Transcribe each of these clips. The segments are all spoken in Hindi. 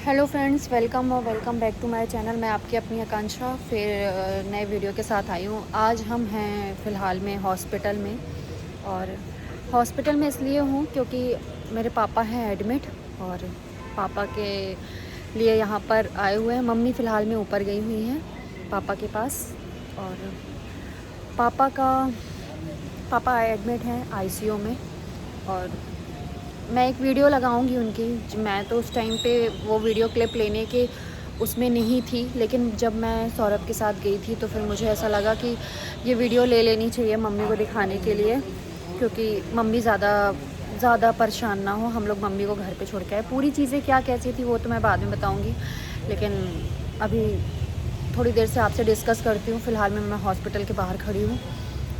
Hello friends, welcome back to my channel. मैं आपकी अपनी आकांक्षा फिर नए वीडियो के साथ आई हूँ। आज हम हैं फ़िलहाल में हॉस्पिटल में, और हॉस्पिटल में इसलिए हूँ क्योंकि मेरे पापा हैं एडमिट, और पापा के लिए यहाँ पर आए हुए हैं। मम्मी फ़िलहाल में ऊपर गई हुई हैं पापा के पास, और पापा एडमिट हैं आईसीयू में। और मैं एक वीडियो लगाऊंगी उनकी। मैं तो उस टाइम पे वो वीडियो क्लिप लेने के उसमें नहीं थी, लेकिन जब मैं सौरभ के साथ गई थी तो फिर मुझे ऐसा लगा कि ये वीडियो ले लेनी चाहिए मम्मी को दिखाने के लिए, क्योंकि मम्मी ज़्यादा परेशान ना हो। हम लोग मम्मी को घर पे छोड़ के आए। पूरी चीज़ें क्या कैसी थी वो तो मैं बाद में बताऊँगी, लेकिन अभी थोड़ी देर से आपसे डिस्कस करती हूँ। फ़िलहाल में मैं हॉस्पिटल के बाहर खड़ी हूँ,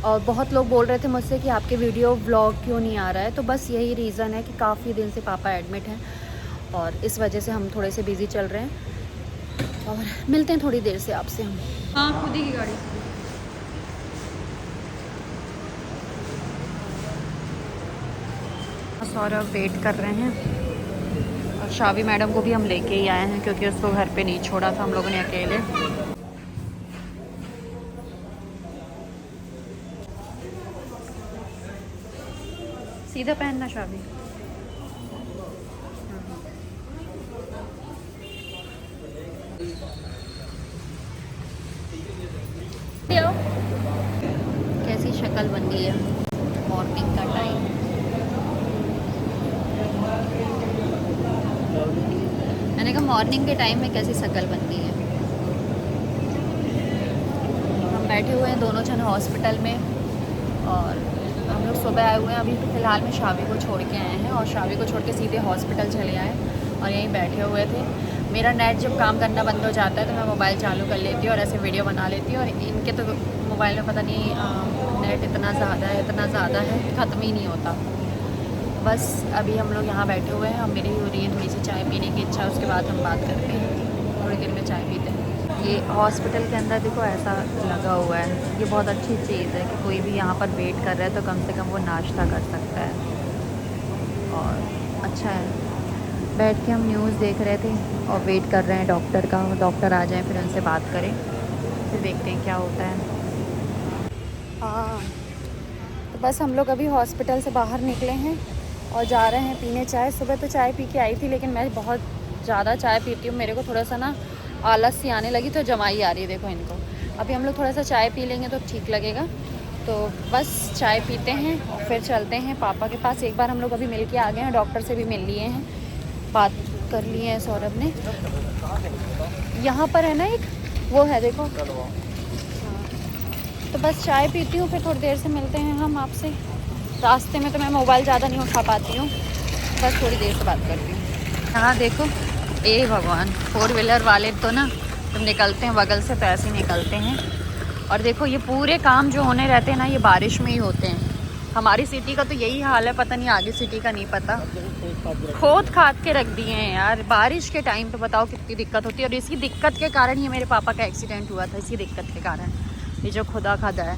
और बहुत लोग बोल रहे थे मुझसे कि आपके वीडियो व्लॉग क्यों नहीं आ रहा है। तो बस यही रीज़न है कि काफ़ी दिन से पापा एडमिट हैं, और इस वजह से हम थोड़े से बिज़ी चल रहे हैं। और मिलते हैं थोड़ी देर से आपसे हम। हाँ, खुद ही की गाड़ी। सौरभ वेट कर रहे हैं, और शावी मैडम को भी हम लेके ही आए हैं क्योंकि उसको घर पे नहीं छोड़ा था हम लोगों ने अकेले। सीधा पहनना शावी। कैसी शक्ल बन गई है मॉर्निंग का टाइम। मैंने कहा मॉर्निंग के टाइम में कैसी शक्ल बन गई है। हम बैठे हुए हैं दोनों जन हॉस्पिटल में, और हम लोग सुबह आए हुए हैं। अभी तो फ़िलहाल में शावी को छोड़ के आए हैं, और शावी को छोड़ के सीधे हॉस्पिटल चले आए और यहीं बैठे हुए थे। मेरा नेट जब काम करना बंद हो जाता है तो मैं मोबाइल चालू कर लेती हूँ और ऐसे वीडियो बना लेती हूँ। और इनके तो मोबाइल में पता नहीं नेट इतना ज़्यादा है कि ख़त्म ही नहीं होता। बस अभी हम लोग यहाँ बैठे हुए हैं, और मेरी हो रही है थोड़ी सी चाय पीने की इच्छा। उसके बाद हम बात करते हैं, थोड़ी देर में चाय पीते हैं। ये हॉस्पिटल के अंदर देखो ऐसा लगा हुआ है, ये बहुत अच्छी चीज़ है कि कोई भी यहाँ पर वेट कर रहा है तो कम से कम वो नाश्ता कर सकता है, और अच्छा है। बैठ के हम न्यूज़ देख रहे थे और वेट कर रहे हैं डॉक्टर का। डॉक्टर आ जाएं फिर उनसे बात करें, फिर देखते हैं क्या होता है। हाँ, तो बस हम लोग अभी हॉस्पिटल से बाहर निकले हैं और जा रहे हैं पीने चाय। सुबह तो चाय पी के आई थी, लेकिन मैं बहुत ज़्यादा चाय पीती हूँ, मेरे को थोड़ा सा ना आलस सी आने लगी, तो जमाई आ रही है देखो इनको। अभी हम लोग थोड़ा सा चाय पी लेंगे तो ठीक लगेगा। तो बस चाय पीते हैं और फिर चलते हैं पापा के पास। एक बार हम लोग अभी मिल के आ गए हैं, डॉक्टर से भी मिल लिए हैं, बात कर लिए हैं सौरभ ने। यहाँ पर है ना एक वो है देखो। हाँ, तो बस चाय पीती हूँ, फिर थोड़ी देर से मिलते हैं हम आपसे। रास्ते में तो मैं मोबाइल ज़्यादा नहीं उठा पाती हूँ, बस थोड़ी देर से बात करती हूँ। यहाँ देखो, ए भगवान, 4 व्हीलर वाले तो ना जब निकलते हैं बगल से तो ऐसे ही निकलते हैं। और देखो ये पूरे काम जो होने रहते हैं ना, ये बारिश में ही होते हैं। हमारी सिटी का तो यही हाल है, पता नहीं आगे सिटी का नहीं पता। खोद खाद के रख दिए हैं यार, बारिश के टाइम पे बताओ कितनी दिक्कत होती है। और इसी दिक्कत के कारण ही मेरे पापा का एक्सीडेंट हुआ था, इसी दिक्कत के कारण, ये जो खुदा खादा है।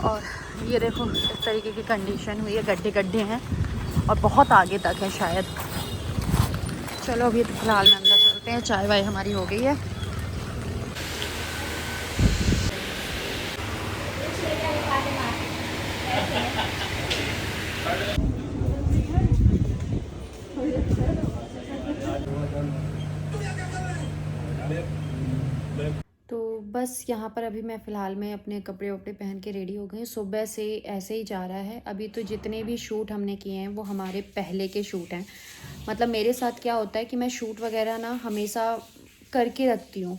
और ये देखो इस तरीके की कंडीशन हुई है, गड्ढे गड्ढे हैं और बहुत आगे तक है शायद। चलो अभी तो फिलहाल में अंदर चलते हैं, चाय वाय हमारी हो गई है। तो बस यहाँ पर अभी मैं फ़िलहाल में अपने कपड़े वपड़े पहन के रेडी हो गई। सुबह से ऐसे ही जा रहा है। अभी तो जितने भी शूट हमने किए हैं वो हमारे पहले के शूट हैं। मतलब मेरे साथ क्या होता है कि मैं शूट वगैरह ना हमेशा करके रखती हूँ।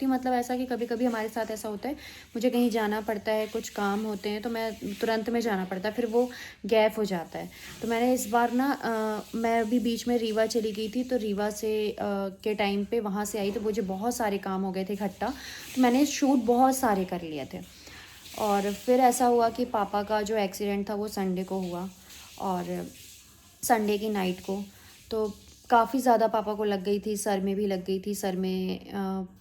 मतलब ऐसा कि कभी कभी हमारे साथ ऐसा होता है, मुझे कहीं जाना पड़ता है, कुछ काम होते हैं तो मैं तुरंत में जाना पड़ता है, फिर वो गैप हो जाता है। तो मैंने इस बार ना मैं अभी बीच में रीवा चली गई थी, तो रीवा से के टाइम पे वहाँ से आई तो मुझे बहुत सारे काम हो गए थे इकट्ठा, तो मैंने शूट बहुत सारे कर लिए थे। और फिर ऐसा हुआ कि पापा का जो एक्सीडेंट था वो संडे को हुआ, और संडे की नाइट को। तो काफ़ी ज़्यादा पापा को लग गई थी, सर में भी लग गई थी। सर में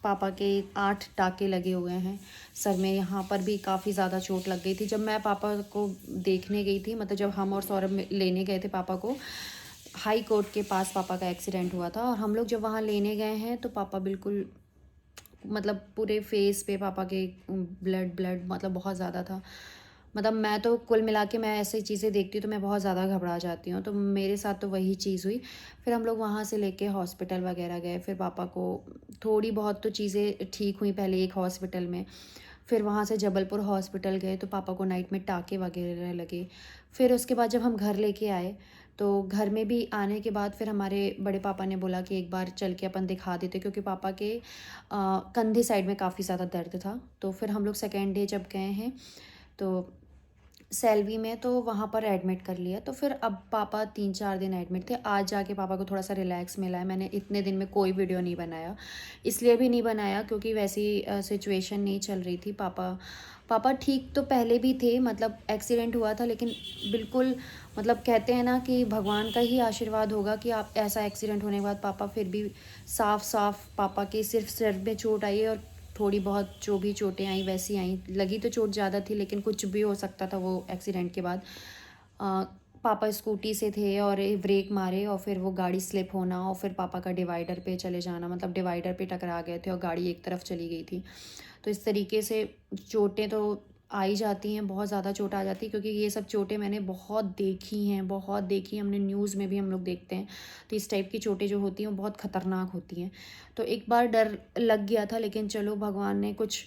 पापा के 8 टाँके लगे हुए हैं सर में, यहाँ पर भी काफ़ी ज़्यादा चोट लग गई थी। जब मैं पापा को देखने गई थी, मतलब जब हम और सौरभ लेने गए थे पापा को, हाई कोर्ट के पास पापा का एक्सीडेंट हुआ था, और हम लोग जब वहाँ लेने गए हैं तो पापा बिल्कुल मतलब पूरे फेस पे पापा के ब्लड ब्लड मतलब बहुत ज़्यादा था। मतलब मैं तो कुल मिला के मैं ऐसी चीज़ें देखती हूँ तो मैं बहुत ज़्यादा घबरा जाती हूँ, तो मेरे साथ तो वही चीज़ हुई। फिर हम लोग वहाँ से लेके हॉस्पिटल वगैरह गए, फिर पापा को थोड़ी बहुत तो चीज़ें ठीक हुई पहले एक हॉस्पिटल में, फिर वहाँ से जबलपुर हॉस्पिटल गए तो पापा को नाइट में टाँके वगैरह लगे। फिर उसके बाद जब हम घर लेके आए तो घर में भी आने के बाद फिर हमारे बड़े पापा ने बोला कि एक बार चल के अपन दिखा देते, क्योंकि पापा के कंधे साइड में काफ़ी ज़्यादा दर्द था। तो फिर हम लोग सेकेंड डे जब गए हैं तो सेल्वी में, तो वहाँ पर एडमिट कर लिया। तो फिर अब पापा 3-4 दिन एडमिट थे। आज जाके पापा को थोड़ा सा रिलैक्स मिला है। मैंने इतने दिन में कोई वीडियो नहीं बनाया, इसलिए भी नहीं बनाया क्योंकि वैसी सिचुएशन नहीं चल रही थी। पापा ठीक तो पहले भी थे, मतलब एक्सीडेंट हुआ था, लेकिन बिल्कुल मतलब कहते हैं ना कि भगवान का ही आशीर्वाद होगा कि आप ऐसा एक्सीडेंट होने के बाद पापा फिर भी साफ पापा के सिर्फ सिर में चोट आई है, और थोड़ी बहुत जो भी चोटें आई वैसी आई, लगी तो चोट ज़्यादा थी लेकिन कुछ भी हो सकता था वो एक्सीडेंट के बाद। पापा स्कूटी से थे और ब्रेक मारे और फिर वो गाड़ी स्लिप होना, और फिर पापा का डिवाइडर पे चले जाना, मतलब डिवाइडर पे टकरा गए थे और गाड़ी एक तरफ चली गई थी। तो इस तरीके से चोटें तो आ ही जाती हैं, बहुत ज़्यादा चोट आ जाती है, क्योंकि ये सब चोटें मैंने बहुत देखी हैं, बहुत देखी, हमने न्यूज़ में भी हम लोग देखते हैं। तो इस टाइप की चोटें जो होती हैं वो बहुत ख़तरनाक होती हैं। तो एक बार डर लग गया था, लेकिन चलो भगवान ने कुछ,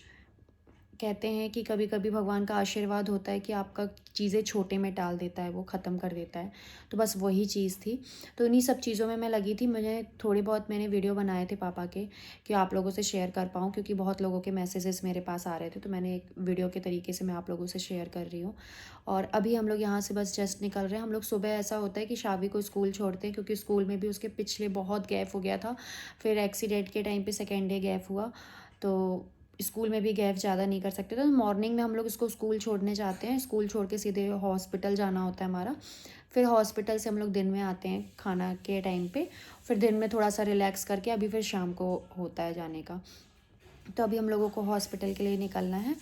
कहते हैं कि कभी कभी भगवान का आशीर्वाद होता है कि आपका चीज़ें छोटे में टाल देता है, वो ख़त्म कर देता है। तो बस वही चीज़ थी। तो इन्हीं सब चीज़ों में मैं लगी थी। मुझे थोड़े बहुत मैंने वीडियो बनाए थे पापा के कि आप लोगों से शेयर कर पाऊँ, क्योंकि बहुत लोगों के मैसेजेस मेरे पास आ रहे थे, तो मैंने एक वीडियो के तरीके से मैं आप लोगों से शेयर कर रही हूँ। और अभी हम लोग यहाँ से बस जस्ट निकल रहे हैं। हम लोग सुबह, ऐसा होता है कि शावी को स्कूल छोड़ते हैं, क्योंकि स्कूल में भी उसके पिछले बहुत गैप हो गया था, फिर एक्सीडेंट के टाइम पर सेकेंड डे गैप हुआ, तो स्कूल में भी गैप ज़्यादा नहीं कर सकते। तो मॉर्निंग में हम लोग इसको स्कूल छोड़ने जाते हैं, स्कूल छोड़ के सीधे हॉस्पिटल जाना होता है हमारा। फिर हॉस्पिटल से हम लोग दिन में आते हैं खाना के टाइम पे, फिर दिन में थोड़ा सा रिलैक्स करके अभी फिर शाम को होता है जाने का। तो अभी हम लोगों को हॉस्पिटल के लिए निकलना है।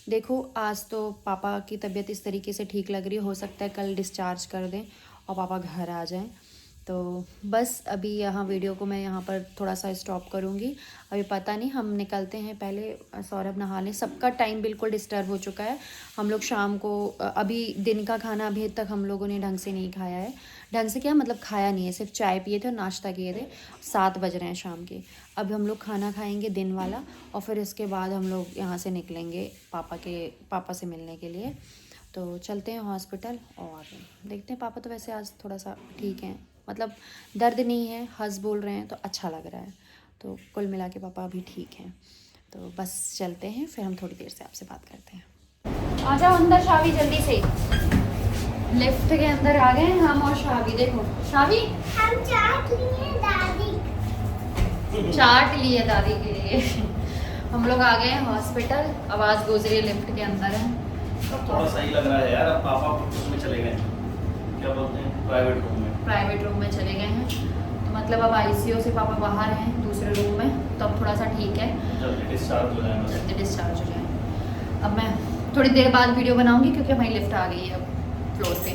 देखो आज तो पापा की तबीयत इस तरीके से ठीक लग रही है, हो सकता है कल डिस्चार्ज कर दें और पापा घर आ जाएं। तो बस अभी यहाँ वीडियो को मैं यहाँ पर थोड़ा सा स्टॉप करूँगी। अभी पता नहीं, हम निकलते हैं पहले। सौरभ नहा लें, सबका टाइम बिल्कुल डिस्टर्ब हो चुका है। हम लोग शाम को अभी दिन का खाना अभी तक हम लोगों ने ढंग से नहीं खाया है। ढंग से क्या मतलब खाया नहीं है, सिर्फ चाय पिए थे और नाश्ता किए थे। 7 बज रहे हैं शाम के। अब हम लोग खाना खाएंगे दिन वाला, और फिर इसके बाद हम लोग यहाँ से निकलेंगे पापा से मिलने के लिए। तो चलते हैं हॉस्पिटल और देखते हैं। पापा तो वैसे आज थोड़ा सा ठीक हैं, मतलब दर्द नहीं है, हंस बोल रहे हैं, तो अच्छा लग रहा है। तो कुल मिला के पापा अभी ठीक हैं। तो बस चलते हैं, फिर हम थोड़ी देर से आपसे बात करते हैं। आ जाओ अंदर शावी, जल्दी से। लिफ्ट के अंदर आ गए हम और शावी। देखो शावी, हम चाट लिए दादी के लिए। हम लोग आ गए हॉस्पिटल, आवाज़ गूंज रही है, लिफ्ट के अंदर है। थोड़ा सही लग रहा है यार। अब पापा उसमें चले गए, क्या बोलते हैं, प्राइवेट रूम में चले गए हैं। तो मतलब अब आईसीयू से पापा बाहर हैं दूसरे रूम में, तो अब थोड़ा सा ठीक है। जल्दी डिस्चार्ज हो जाए। अब मैं थोड़ी देर बाद वीडियो बनाऊंगी, क्योंकि हमारी लिफ्ट आ गई है अब फ्लोर पे।